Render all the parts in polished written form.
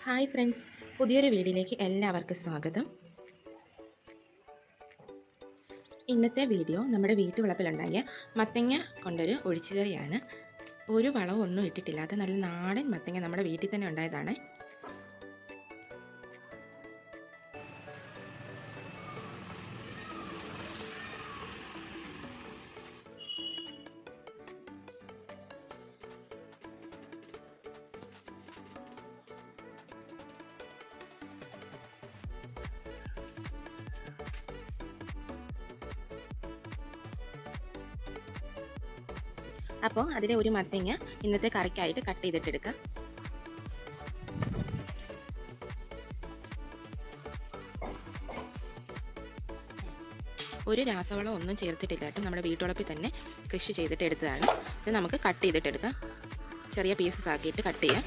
Hi friends, പുതിയൊരു വീഡിയോയിലേക്ക് എല്ലാവർക്കും സ്വാഗതം. ഇന്നത്തെ വീഡിയോ നമ്മുടെ വീട്ടുവളപ്പിലുണ്ടായ മത്തങ്ങ കൊണ്ടൊരു ഒഴിച്ചുകറിയാണ്. ഒരു വളവും ഒന്നും ഇട്ടിട്ടില്ലാത്ത നല്ല നാടൻ മത്തങ്ങ നമ്മുടെ വീട്ടിൽ തന്നെ ഉണ്ടായതാണ്. അപ്പോൾ അതിലെ ഒരു മത്തങ്ങ ഇന്നത്തെ കറിക്കായിട്ട് കട്ട് ചെയ്തിട്ടെടുക്കാം. ഒരു രാസവളം ഒന്നും ചേർത്തിട്ടില്ല കേട്ടോ, നമ്മുടെ വീട്ടുവളപ്പിൽ തന്നെ കൃഷി ചെയ്തിട്ട് എടുത്തതാണ്. ഇത് നമുക്ക് കട്ട് ചെയ്തിട്ടെടുക്കാം. ചെറിയ പീസസ് ആക്കിയിട്ട് കട്ട് ചെയ്യാം.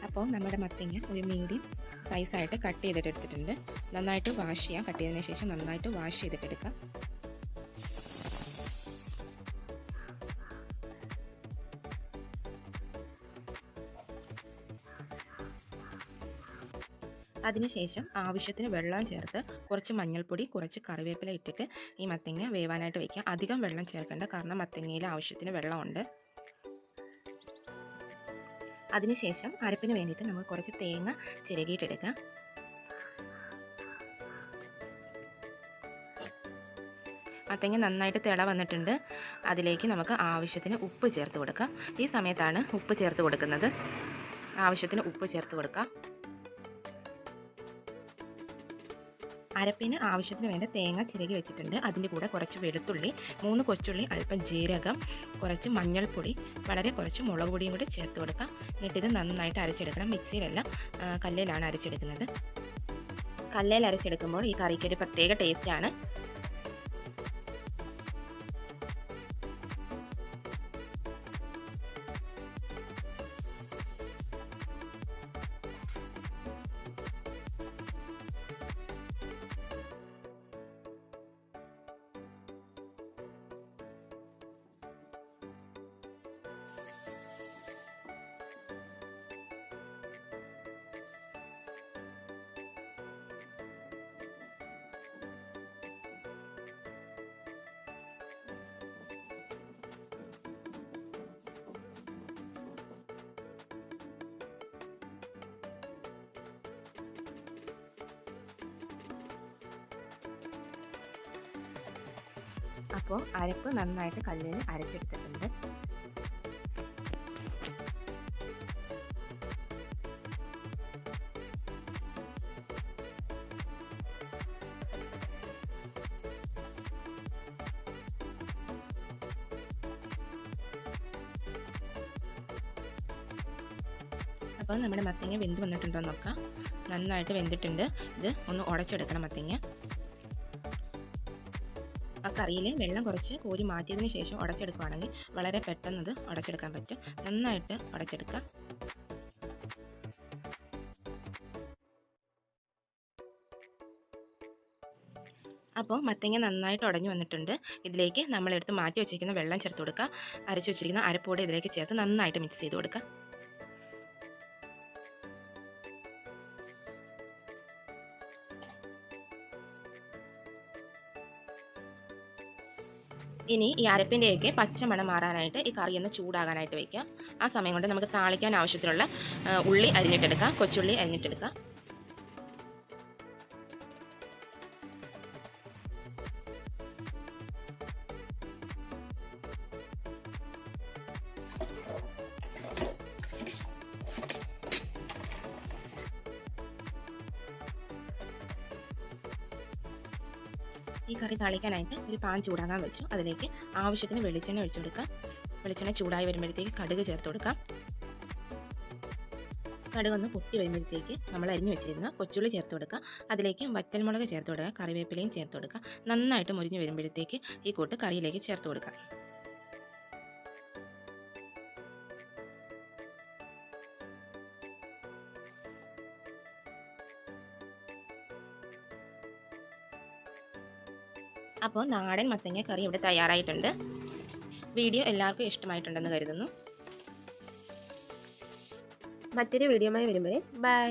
അപ്പോൾ നമ്മുടെ മത്തങ്ങ ഒരു മീഡിയം സൈസായിട്ട് കട്ട് ചെയ്തിട്ട് എടുത്തിട്ടുണ്ട്. നന്നായിട്ട് വാഷ് ചെയ്യാം. കട്ട് ചെയ്തതിന് ശേഷം നന്നായിട്ട് വാഷ് ചെയ്തിട്ടെടുക്കാം. അതിനുശേഷം ആവശ്യത്തിന് വെള്ളം ചേർത്ത് കുറച്ച് മഞ്ഞൾപ്പൊടി, കുറച്ച് കറിവേപ്പില ഇട്ടിട്ട് ഈ മത്തങ്ങ വേവാനായിട്ട് വയ്ക്കാം. അധികം വെള്ളം ചേർക്കേണ്ട, കാരണം മത്തങ്ങയിൽ ആവശ്യത്തിന് വെള്ളമുണ്ട്. അതിനുശേഷം അരപ്പിന് വേണ്ടിയിട്ട് നമുക്ക് കുറച്ച് തേങ്ങ ചിരകിയിട്ടെടുക്കാം. മത്തങ്ങ നന്നായിട്ട് തിള വന്നിട്ടുണ്ട്. അതിലേക്ക് നമുക്ക് ആവശ്യത്തിന് ഉപ്പ് ചേർത്ത് കൊടുക്കാം. ഈ സമയത്താണ് ഉപ്പ് ചേർത്ത് കൊടുക്കുന്നത്. ആവശ്യത്തിന് ഉപ്പ് ചേർത്ത് കൊടുക്കാം. അരപ്പിന് ആവശ്യത്തിന് വേണ്ട തേങ്ങ ചിരകി വെച്ചിട്ടുണ്ട്. അതിൻ്റെ കൂടെ കുറച്ച് വെളുത്തുള്ളി, 3 കൊച്ചുള്ളി, അല്പം ജീരകം, കുറച്ച് മഞ്ഞൾപ്പൊടി, വളരെ കുറച്ച് മുളക് പൊടിയും കൂടി ചേർത്ത് കൊടുക്കാം. എന്നിട്ട് ഇത് നന്നായിട്ട് അരച്ചെടുക്കണം. മിക്സിയിലല്ല, കല്ലിലാണ് അരച്ചെടുക്കുന്നത്. കല്ലിൽ അരച്ചെടുക്കുമ്പോൾ ഈ കറിക്ക് ഒരു പ്രത്യേക ടേസ്റ്റാണ്. അപ്പോൾ അരപ്പ് നന്നായിട്ട് കല്ലിൽ അരച്ചെടുത്തിട്ടുണ്ട്. അപ്പോൾ നമ്മുടെ മത്തങ്ങ വെന്ത് വന്നിട്ടുണ്ടോ എന്ന് നോക്കാം. നന്നായിട്ട് വെന്തിട്ടുണ്ട്. ഇത് ഒന്ന് ഉടച്ചെടുക്കണം മത്തങ്ങ. ആ കറിയിൽ വെള്ളം കുറച്ച് കോരി മാറ്റിയതിന് ശേഷം ഉടച്ചെടുക്കുകയാണെങ്കിൽ വളരെ പെട്ടെന്ന് ഇത് ഉടച്ചെടുക്കാൻ പറ്റും. നന്നായിട്ട് ഉടച്ചെടുക്കുക. അപ്പോൾ മത്തങ്ങ നന്നായിട്ട് ഉടഞ്ഞു വന്നിട്ടുണ്ട്. ഇതിലേക്ക് നമ്മളെടുത്ത് മാറ്റി വെച്ചിരിക്കുന്ന വെള്ളം ചേർത്ത് കൊടുക്കുക. അരച്ച് വെച്ചിരിക്കുന്ന അരപ്പോടെ ഇതിലേക്ക് ചേർത്ത് നന്നായിട്ട് മിക്സ് ചെയ്ത് കൊടുക്കുക. ഇനി ഈ അരപ്പിൻ്റെയൊക്കെ പച്ചമണം മാറാനായിട്ട് ഈ കറി ഒന്ന് ചൂടാകാനായിട്ട് വയ്ക്കാം. ആ സമയം കൊണ്ട് നമുക്ക് താളിക്കാൻ ആവശ്യത്തിനുള്ള ഉള്ളി അരിഞ്ഞിട്ടെടുക്കാം. കൊച്ചുള്ളി അരിഞ്ഞിട്ടെടുക്കാം. ഈ കറി താളിക്കാനായിട്ട് ഒരു പാൻ ചൂടാകാൻ വെച്ചു. അതിലേക്ക് ആവശ്യത്തിന് വെളിച്ചെണ്ണ ഒഴിച്ചു കൊടുക്കാം. വെളിച്ചെണ്ണ ചൂടായി വരുമ്പോഴത്തേക്ക് കടുക് ചേർത്ത് കൊടുക്കാം. കടുകൊന്ന് പൊട്ടി വരുമ്പോഴത്തേക്ക് നമ്മൾ അരിഞ്ഞു വെച്ചിരുന്ന കൊച്ചുള്ളി ചേർത്ത് കൊടുക്കുക. അതിലേക്ക് വറ്റൽമുളക് ചേർത്ത് കൊടുക്കുക. കറിവേപ്പിലയും ചേർത്ത് കൊടുക്കുക. നന്നായിട്ട് മുരിഞ്ഞ് വരുമ്പോഴത്തേക്ക് ഈ കൂട്ട് കറിയിലേക്ക് ചേർത്ത് കൊടുക്കുക. അപ്പോൾ നാടൻ മത്തങ്ങ കറി ഇവിടെ തയ്യാറായിട്ടുണ്ട്. വീഡിയോ എല്ലാവർക്കും ഇഷ്ടമായിട്ടുണ്ടെന്ന് കരുതുന്നു. മറ്റൊരു വീഡിയോയുമായി വരുമ്പോൾ ബൈ.